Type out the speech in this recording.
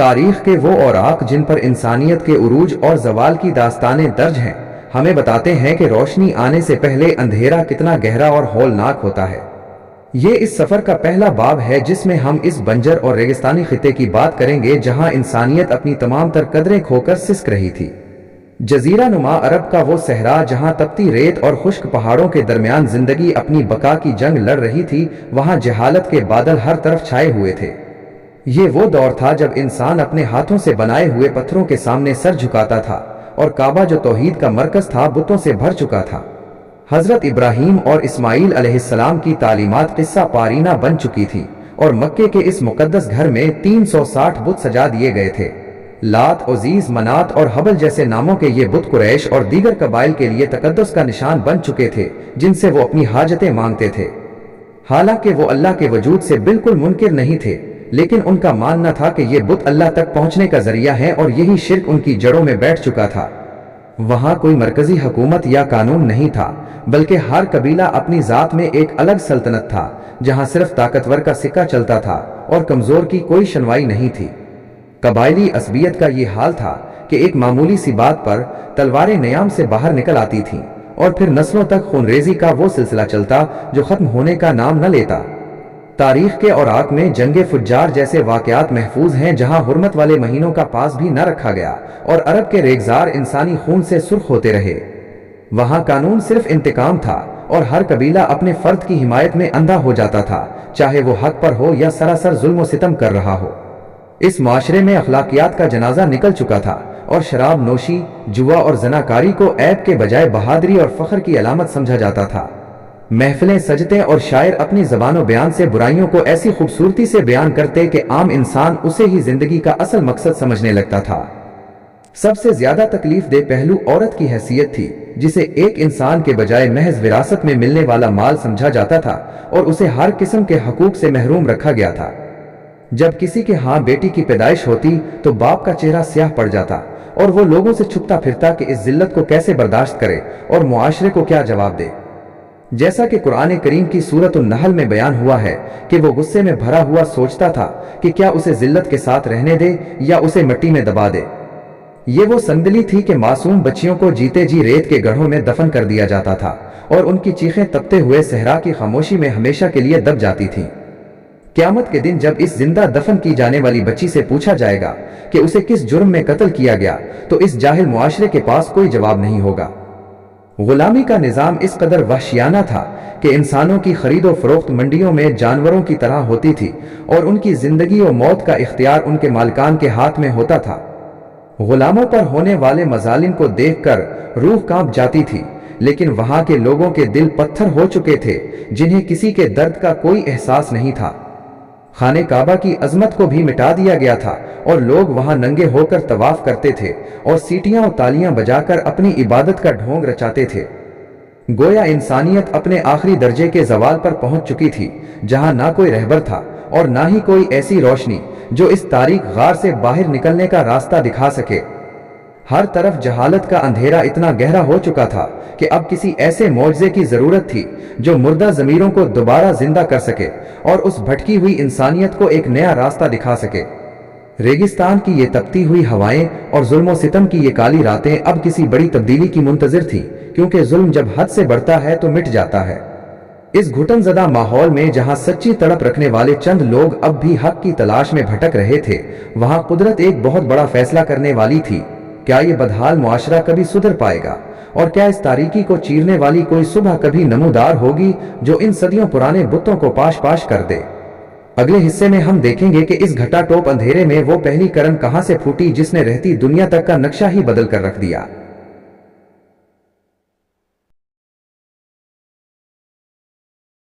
तारीख के वो औराक जिन पर इंसानियत के उरूज और जवाल की दास्तानें दर्ज हैं, हमें बताते हैं कि रोशनी आने से पहले अंधेरा कितना गहरा और हौलनाक होता है। ये इस सफर का पहला बाब है जिसमें हम इस बंजर और रेगिस्तानी खिते की बात करेंगे जहां इंसानियत अपनी तमाम तर कदरें खोकर सिसक रही थी। जजीरा नुमा अरब का वो सहरा जहां तपती रेत और खुश्क पहाड़ों के दरमियान जिंदगी अपनी बका की जंग लड़ रही थी, वहां जहालत के बादल हर तरफ छाए हुए थे। ये वो दौर था जब इंसान अपने हाथों से बनाए हुए पत्थरों के सामने सर झुकाता था और काबा जो तौहीद का मरकज था बुतों से भर चुका था। हजरत इब्राहीम और इस्माइल अलैहिस्सलाम की तालीमात किस्सा पारीना बन चुकी थी और मक्के के इस मुकद्दस घर में 360 बुत सजा दिए गए थे। लात, उज़ीज, मनात और हबल जैसे नामों के ये बुत कुरैश और दीगर कबाइल के लिए तकद्दुस का निशान बन चुके थे, जिनसे वो अपनी हाजतें मांगते थे। हालांकि वो अल्लाह के वजूद से बिल्कुल मुनकिर नहीं थे, लेकिन उनका मानना था कि ये बुत अल्लाह तक पहुंचने का जरिया है और यही शिर्क उनकी जड़ों में बैठ चुका था। वहां कोई मरकजी हुकूमत या कानून नहीं था, बल्कि हर कबीला अपनी जात में एक अलग सल्तनत था, जहां सिर्फ ताकतवर का सिक्का चलता था और कमजोर की कोई सुनवाई नहीं थी। कबायली असबियत का ये हाल था कि एक मामूली सी बात पर तलवारें नयाम से बाहर निकल आती थीं और फिर नस्लों तक खूनरेजी का वो सिलसिला चलता जो खत्म होने का नाम न लेता। तारीख के औराक में जंगे फुज्जार जैसे वाकयात महफूज हैं जहां हुर्मत वाले महीनों का पास भी न रखा गया और अरब के रेगजार इंसानी खून से सुर्ख होते रहे। वहां कानून सिर्फ इंतकाम था और हर कबीला अपने फर्द की हिमायत में अंधा हो जाता था, चाहे वो हक पर हो या सरासर जुल्म सितम कर रहा हो। इस माशरे में अखलाकियात का जनाजा निकल चुका था और शराब नोशी, जुआ और जनाकारी को ऐब के बजाय बहादुरी और फख्र की अलामत समझा जाता था। महफिलें सजते और शायर अपनी ज़बानो बयान से बुराइयों को ऐसी खूबसूरती से बयान करते कि आम इंसान उसे ही जिंदगी का असल मकसद समझने लगता था। सबसे ज्यादा तकलीफ दे पहलू औरत की हैसियत थी, जिसे एक इंसान के बजाय महज विरासत में मिलने वाला माल समझा जाता था और उसे हर किस्म के हकूक से महरूम रखा गया था। जब किसी के यहाँ बेटी की पैदाइश होती तो बाप का चेहरा स्याह पड़ जाता और वो लोगों से छुपता फिरता कि इस जिल्लत को कैसे बर्दाश्त करे और मुआशरे को क्या जवाब दे। जैसा कि कुरान करीम की सूरत उन-नहल में बयान हुआ है कि वो गुस्से में भरा हुआ सोचता था कि क्या उसे जिल्लत के साथ रहने दे या उसे मिट्टी में दबा दे। ये वो संदली थी कि मासूम बच्चियों को जीते जी रेत के गड्ढों में दफन कर दिया जाता था और उनकी चीखें तपते हुए सहरा की खामोशी में हमेशा के लिए दब जाती थीं। क़यामत के दिन जब इस जिंदा दफन की जाने वाली बच्ची से पूछा जाएगा कि उसे किस जुर्म में कत्ल किया गया, तो इस जाहिल मुआशरे के पास कोई जवाब नहीं होगा। गुलामी का निजाम इस कदर वहशियाना था कि इंसानों की खरीदो फरोख्त मंडियों में जानवरों की तरह होती थी और उनकी जिंदगी और मौत का इख्तियार उनके मालिकान के हाथ में होता था। गुलामों पर होने वाले मजालिम को देखकर रूह कांप जाती थी, लेकिन वहां के लोगों के दिल पत्थर हो चुके थे, जिन्हें किसी के दर्द का कोई एहसास नहीं था। खाने काबा की अजमत को भी मिटा दिया गया था और लोग वहां नंगे होकर तवाफ करते थे और सीटियां और तालियां बजाकर अपनी इबादत का ढोंग रचाते थे। गोया इंसानियत अपने आखिरी दर्जे के जवाल पर पहुंच चुकी थी, जहां ना कोई रहबर था और ना ही कोई ऐसी रोशनी जो इस तारीक गार से बाहर निकलने का रास्ता दिखा सके। हर तरफ जहालत का अंधेरा इतना गहरा हो चुका था कि अब किसी ऐसे मौजज़े की जरूरत थी जो मुर्दा ज़मीरों को दोबारा जिंदा कर सके और उस भटकी हुई इंसानियत को एक नया रास्ता दिखा सके। रेगिस्तान की ये तपती हुई हवाएं और जुल्म सितम की ये काली रातें अब किसी बड़ी तब्दीली की मुंतजिर थी, क्योंकि जुल्म जब हद से बढ़ता है तो मिट जाता है। इस घुटनज़दा माहौल में जहां सच्ची तड़प रखने वाले चंद लोग अब भी हक की तलाश में भटक रहे थे, वहां कुदरत एक बहुत बड़ा फैसला करने वाली थी। क्या ये बदहाल मुआशरा कभी सुधर पाएगा और क्या इस तारीकी को चीरने वाली कोई सुबह कभी नमूदार होगी जो इन सदियों पुराने बुतों को पाश पाश कर दे। अगले हिस्से में हम देखेंगे कि इस घटा टोप अंधेरे में वो पहली करन कहां से फूटी जिसने रहती दुनिया तक का नक्शा ही बदल कर रख दिया।